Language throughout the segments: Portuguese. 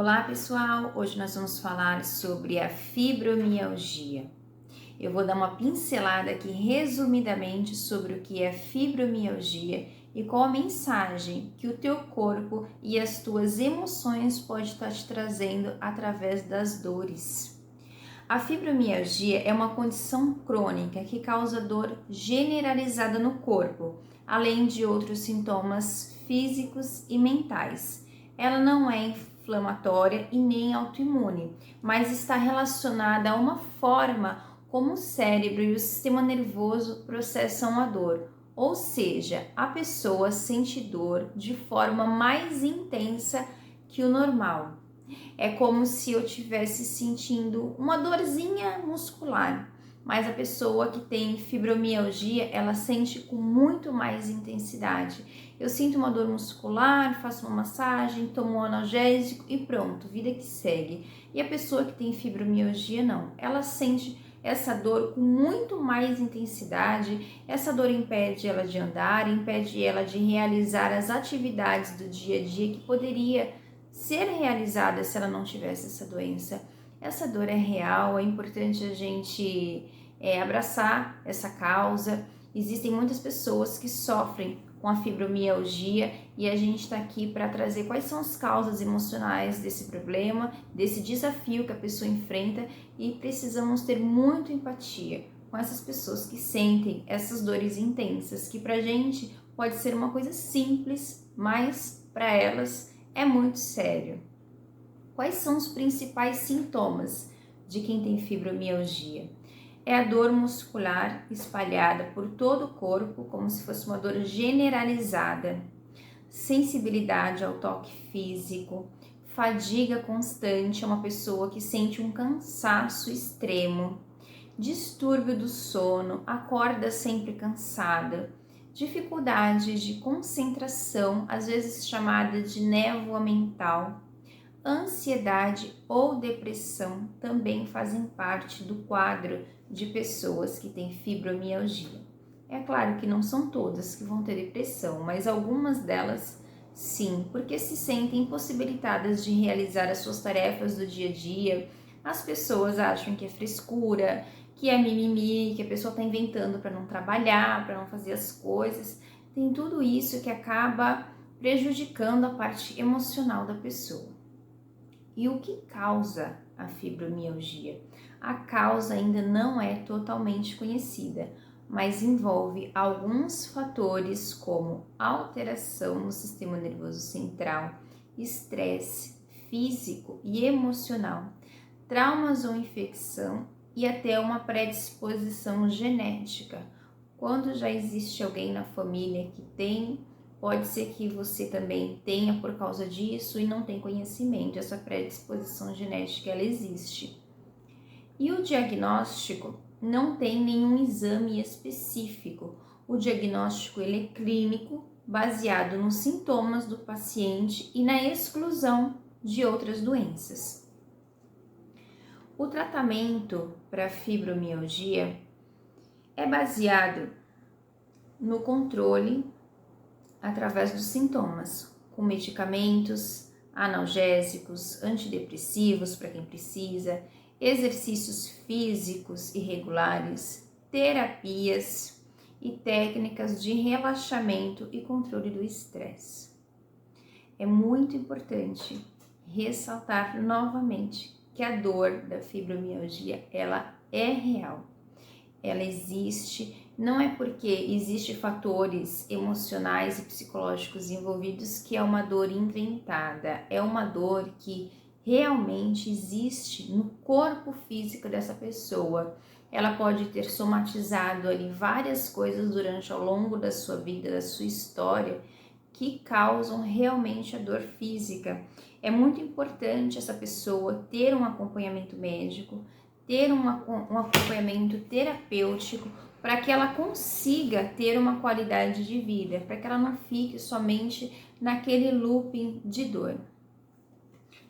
Olá pessoal, hoje nós vamos falar sobre a fibromialgia. Eu vou dar uma pincelada aqui resumidamente sobre o que é fibromialgia e qual a mensagem que o teu corpo e as tuas emoções pode estar te trazendo através das dores. A fibromialgia é uma condição crônica que causa dor generalizada no corpo, além de outros sintomas físicos e mentais. Ela não é inflamatória e nem autoimune, mas está relacionada a uma forma como o cérebro e o sistema nervoso processam a dor, ou seja, a pessoa sente dor de forma mais intensa que o normal. É como se eu tivesse sentindo uma dorzinha muscular, mas a pessoa que tem fibromialgia, ela sente com muito mais intensidade. Eu sinto uma dor muscular, faço uma massagem, tomo um analgésico e pronto, vida que segue. E a pessoa que tem fibromialgia não, ela sente essa dor com muito mais intensidade. Essa dor impede ela de andar, impede ela de realizar as atividades do dia a dia que poderia ser realizada se ela não tivesse essa doença. Essa dor é real, é importante a gente abraçar essa causa. Existem muitas pessoas que sofrem com a fibromialgia e a gente está aqui para trazer quais são as causas emocionais desse problema, desse desafio que a pessoa enfrenta, e precisamos ter muita empatia com essas pessoas que sentem essas dores intensas, que pra gente pode ser uma coisa simples, mas para elas é muito sério. Quais são os principais sintomas de quem tem fibromialgia? É a dor muscular espalhada por todo o corpo, como se fosse uma dor generalizada, sensibilidade ao toque físico, fadiga constante, é uma pessoa que sente um cansaço extremo, distúrbio do sono, acorda sempre cansada, dificuldade de concentração, às vezes chamada de névoa mental, ansiedade ou depressão também fazem parte do quadro de pessoas que têm fibromialgia. É claro que não são todas que vão ter depressão, mas algumas delas sim, porque se sentem impossibilitadas de realizar as suas tarefas do dia a dia. As pessoas acham que é frescura, que é mimimi, que a pessoa está inventando para não trabalhar, para não fazer as coisas. Tem tudo isso que acaba prejudicando a parte emocional da pessoa. E o que causa a fibromialgia? A causa ainda não é totalmente conhecida, mas envolve alguns fatores como alteração no sistema nervoso central, estresse físico e emocional, traumas ou infecção e até uma predisposição genética. Quando já existe alguém na família que tem, pode ser que você também tenha por causa disso e não tem conhecimento. Essa predisposição genética, ela existe. E o diagnóstico não tem nenhum exame específico. O diagnóstico ele é clínico, baseado nos sintomas do paciente e na exclusão de outras doenças. O tratamento para fibromialgia é baseado no controle através dos sintomas, com medicamentos, analgésicos, antidepressivos para quem precisa, exercícios físicos irregulares, terapias e técnicas de relaxamento e controle do estresse. É muito importante ressaltar novamente que a dor da fibromialgia, ela é real. Ela existe, não é porque existem fatores emocionais e psicológicos envolvidos que é uma dor inventada, é uma dor que realmente existe no corpo físico dessa pessoa. Ela pode ter somatizado ali várias coisas durante ao longo da sua vida, da sua história, que causam realmente a dor física. É muito importante essa pessoa ter um acompanhamento médico, ter um acompanhamento terapêutico para que ela consiga ter uma qualidade de vida, para que ela não fique somente naquele looping de dor.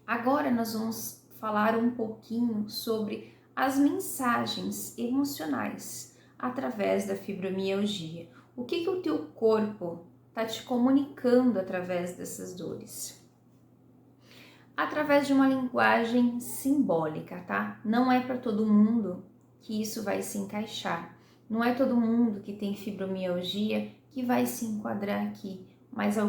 Agora nós vamos falar um pouquinho sobre as mensagens emocionais através da fibromialgia. O que o teu corpo está te comunicando através dessas dores? através de uma linguagem simbólica, tá? Não é para todo mundo que isso vai se encaixar. Não é todo mundo que tem fibromialgia que vai se enquadrar aqui, mas para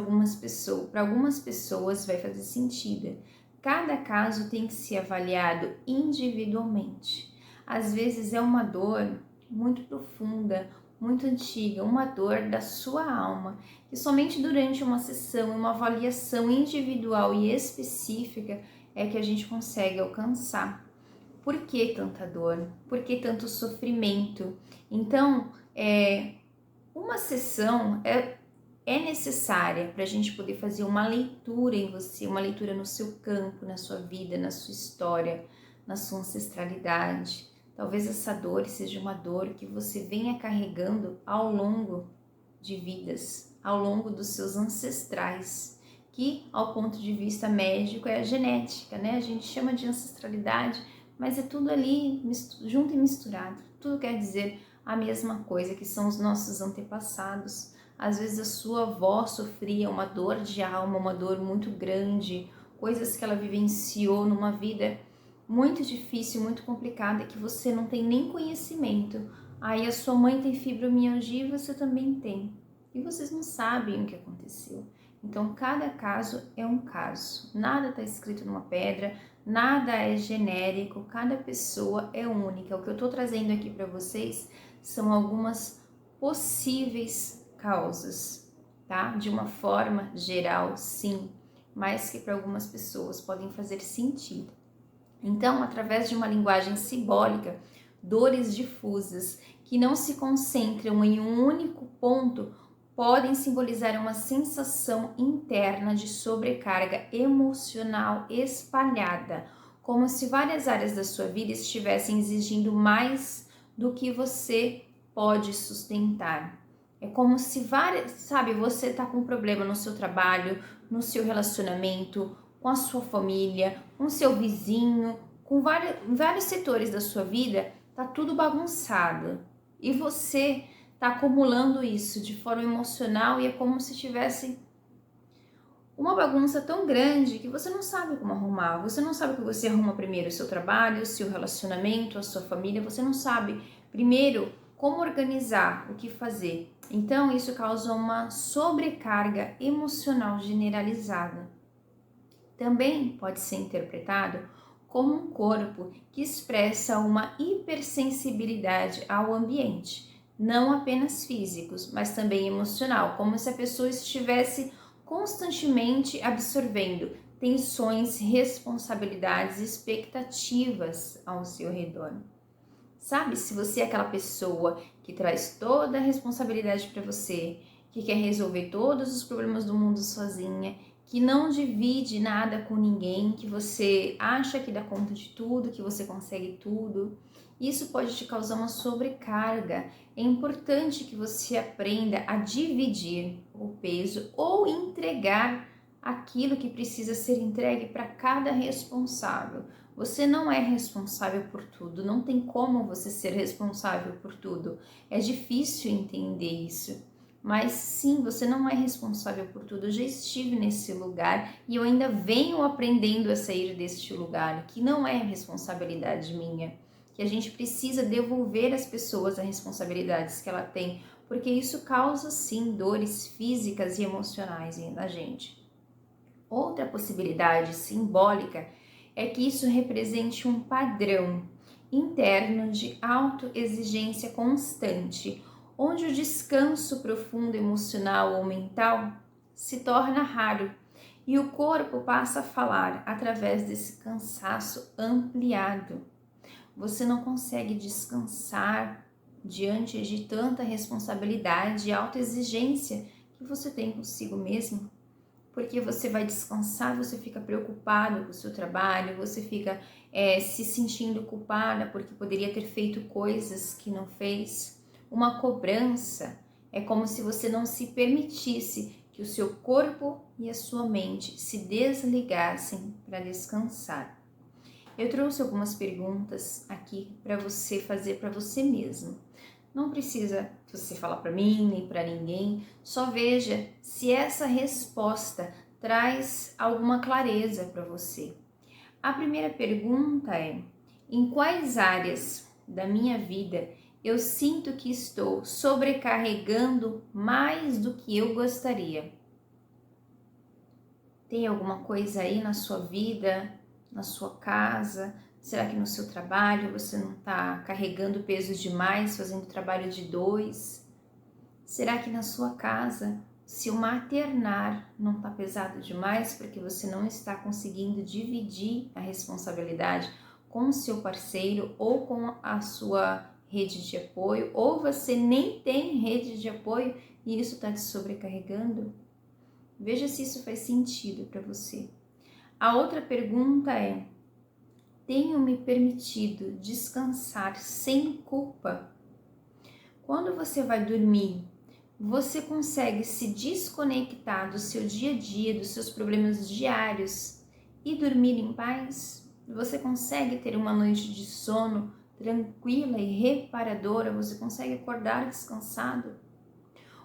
algumas pessoas vai fazer sentido. Cada caso tem que ser avaliado individualmente. Às vezes é uma dor muito profunda, muito antiga, uma dor da sua alma, que somente durante uma sessão, uma avaliação individual e específica é que a gente consegue alcançar. Por que tanta dor? Por que tanto sofrimento? Então, uma sessão é necessária para a gente poder fazer uma leitura em você, uma leitura no seu campo, na sua vida, na sua história, na sua ancestralidade. Talvez essa dor seja uma dor que você venha carregando ao longo de vidas, ao longo dos seus ancestrais, que ao ponto de vista médico é a genética, né? A gente chama de ancestralidade, mas é tudo ali junto e misturado. Tudo quer dizer a mesma coisa, que são os nossos antepassados. Às vezes a sua avó sofria uma dor de alma, uma dor muito grande, coisas que ela vivenciou numa vida muito difícil, muito complicada, que você não tem nem conhecimento. Aí a sua mãe tem fibromialgia e você também tem. E vocês não sabem o que aconteceu. Então, cada caso é um caso. Nada está escrito numa pedra, nada é genérico, cada pessoa é única. O que eu estou trazendo aqui para vocês são algumas possíveis causas, tá? De uma forma geral, sim, mas que para algumas pessoas podem fazer sentido. Então, através de uma linguagem simbólica, dores difusas que não se concentram em um único ponto podem simbolizar uma sensação interna de sobrecarga emocional espalhada, como se várias áreas da sua vida estivessem exigindo mais do que você pode sustentar. É como se você está com um problema no seu trabalho, no seu relacionamento, com a sua família, com o seu vizinho, com vários setores da sua vida, tá tudo bagunçado. E você tá acumulando isso de forma emocional e é como se tivesse uma bagunça tão grande que você não sabe como arrumar. Você não sabe que você arruma primeiro o seu trabalho, o seu relacionamento, a sua família. Você não sabe primeiro como organizar, o que fazer. Então isso causa uma sobrecarga emocional generalizada. Também pode ser interpretado como um corpo que expressa uma hipersensibilidade ao ambiente, não apenas físicos, mas também emocional, como se a pessoa estivesse constantemente absorvendo tensões, responsabilidades, expectativas ao seu redor. Sabe, se você é aquela pessoa que traz toda a responsabilidade para você, que quer resolver todos os problemas do mundo sozinha, que não divide nada com ninguém, que você acha que dá conta de tudo, que você consegue tudo, isso pode te causar uma sobrecarga. É importante que você aprenda a dividir o peso ou entregar aquilo que precisa ser entregue para cada responsável. Você não é responsável por tudo, não tem como você ser responsável por tudo. É difícil entender isso. Mas sim, você não é responsável por tudo. Eu já estive nesse lugar e eu ainda venho aprendendo a sair deste lugar, que não é responsabilidade minha, que a gente precisa devolver às pessoas as responsabilidades que ela tem, porque isso causa sim dores físicas e emocionais na gente. Outra possibilidade simbólica é que isso represente um padrão interno de autoexigência constante, onde o descanso profundo emocional ou mental se torna raro e o corpo passa a falar através desse cansaço ampliado. Você não consegue descansar diante de tanta responsabilidade e autoexigência que você tem consigo mesmo, porque você vai descansar, você fica preocupado com o seu trabalho, você fica se sentindo culpada porque poderia ter feito coisas que não fez. Uma cobrança é como se você não se permitisse que o seu corpo e a sua mente se desligassem para descansar. Eu trouxe algumas perguntas aqui para você fazer para você mesmo. Não precisa você falar para mim nem para ninguém, só veja se essa resposta traz alguma clareza para você. A primeira pergunta é: em quais áreas da minha vida eu sinto que estou sobrecarregando mais do que eu gostaria? Tem alguma coisa aí na sua vida, na sua casa? Será que no seu trabalho você não está carregando peso demais, fazendo trabalho de dois? Será que na sua casa, se o maternar não está pesado demais porque você não está conseguindo dividir a responsabilidade com o seu parceiro ou com a sua rede de apoio, ou você nem tem rede de apoio e isso está te sobrecarregando? Veja se isso faz sentido para você. A outra pergunta é: tenho me permitido descansar sem culpa? Quando você vai dormir, você consegue se desconectar do seu dia a dia, dos seus problemas diários e dormir em paz? Você consegue ter uma noite de sono tranquila e reparadora? Você consegue acordar descansado?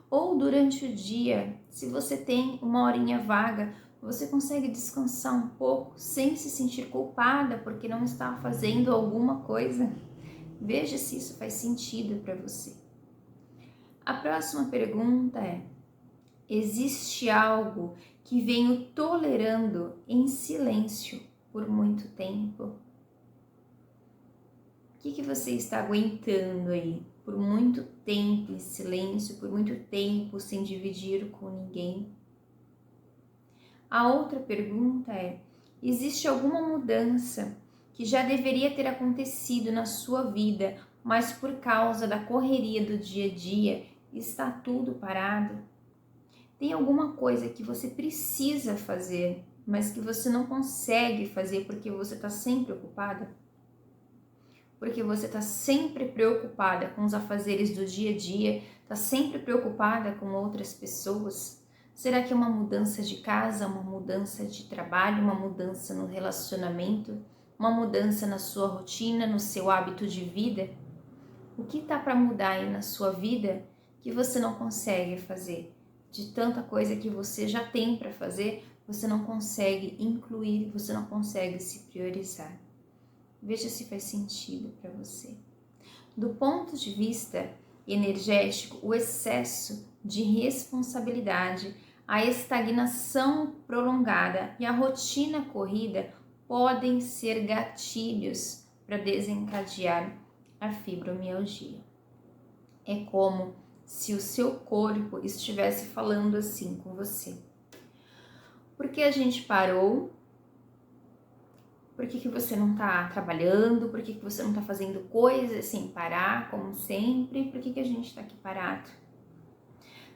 Ou durante o dia, se você tem uma horinha vaga, você consegue descansar um pouco sem se sentir culpada porque não está fazendo alguma coisa? Veja se isso faz sentido para você. A próxima pergunta é: existe algo que venho tolerando em silêncio por muito tempo? O que você está aguentando aí por muito tempo em silêncio, por muito tempo sem dividir com ninguém? A outra pergunta é: existe alguma mudança que já deveria ter acontecido na sua vida, mas por causa da correria do dia a dia está tudo parado? Tem alguma coisa que você precisa fazer, mas que você não consegue fazer porque você está sempre ocupada? Porque você está sempre preocupada com os afazeres do dia a dia, está sempre preocupada com outras pessoas? Será que é uma mudança de casa, uma mudança de trabalho, uma mudança no relacionamento, uma mudança na sua rotina, no seu hábito de vida? O que está para mudar aí na sua vida que você não consegue fazer? De tanta coisa que você já tem para fazer, você não consegue incluir, você não consegue se priorizar. Veja se faz sentido para você. Do ponto de vista energético, o excesso de responsabilidade, a estagnação prolongada e a rotina corrida podem ser gatilhos para desencadear a fibromialgia. É como se o seu corpo estivesse falando assim com você: por que a gente parou? Por que você não está trabalhando? Por que você não está fazendo coisas sem parar, como sempre? Por que a gente está aqui parado?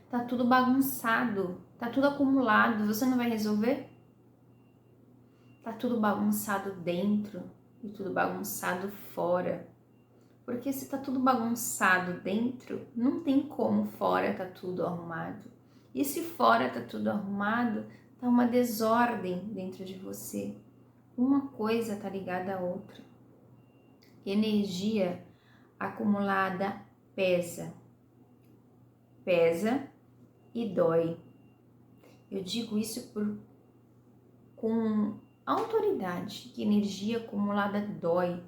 Tá tudo bagunçado, tá tudo acumulado, você não vai resolver? Tá tudo bagunçado dentro e tudo bagunçado fora. Porque se tá tudo bagunçado dentro, não tem como fora tá tudo arrumado. E se fora tá tudo arrumado, tá uma desordem dentro de você. Uma coisa tá ligada à outra. Energia acumulada pesa. Pesa e dói. Eu digo isso com autoridade, que energia acumulada dói.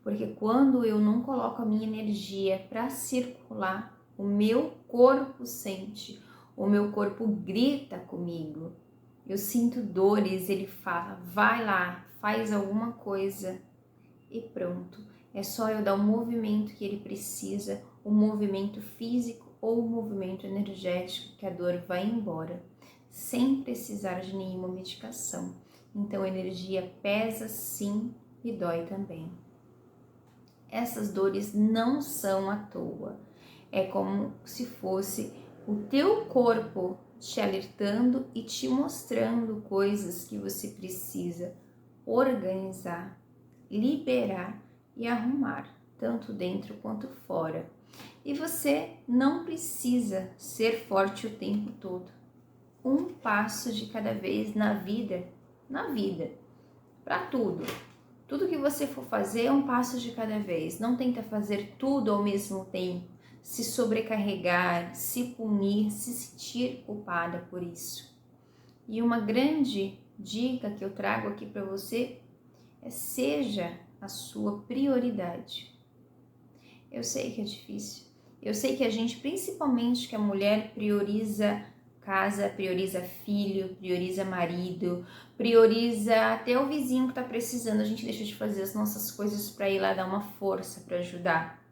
Porque quando eu não coloco a minha energia para circular, o meu corpo sente, o meu corpo grita comigo. Eu sinto dores, ele fala: vai lá, faz alguma coisa e pronto. É só eu dar o movimento que ele precisa, o movimento físico ou o movimento energético, que a dor vai embora, sem precisar de nenhuma medicação. Então a energia pesa sim e dói também. Essas dores não são à toa. É como se fosse o teu corpo te alertando e te mostrando coisas que você precisa organizar, liberar e arrumar, tanto dentro quanto fora. E você não precisa ser forte o tempo todo. Um passo de cada vez na vida, para tudo. Tudo que você for fazer é um passo de cada vez. Não tenta fazer tudo ao mesmo tempo, se sobrecarregar, se punir, se sentir culpada por isso. E uma grande dica que eu trago aqui para você seja a sua prioridade. Eu sei que é difícil. Eu sei que a gente, principalmente que a mulher, prioriza casa, prioriza filho, prioriza marido, prioriza até o vizinho que tá precisando. A gente deixa de fazer as nossas coisas para ir lá dar uma força, para ajudar.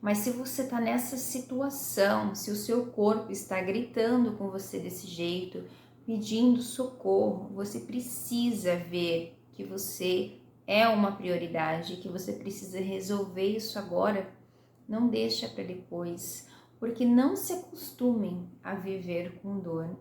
Mas se você tá nessa situação, se o seu corpo está gritando com você desse jeito, pedindo socorro, você precisa ver que você é uma prioridade, que você precisa resolver isso agora. Não deixa para depois, porque não se acostumem a viver com dor.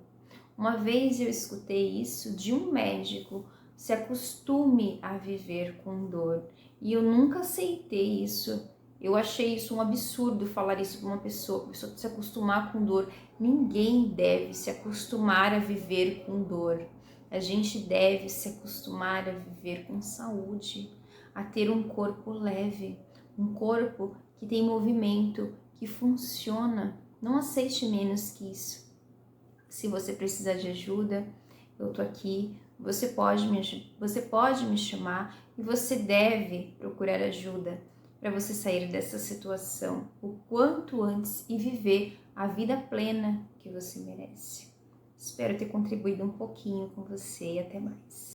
Uma vez eu escutei isso de um médico: se acostume a viver com dor. E eu nunca aceitei isso. Eu achei isso um absurdo falar isso para uma pessoa se acostumar com dor. Ninguém deve se acostumar a viver com dor. A gente deve se acostumar a viver com saúde, a ter um corpo leve, um corpo que tem movimento, que funciona. Não aceite menos que isso. Se você precisar de ajuda, eu tô aqui. Você pode me chamar e você deve procurar ajuda para você sair dessa situação o quanto antes e viver a vida plena que você merece. Espero ter contribuído um pouquinho com você e até mais.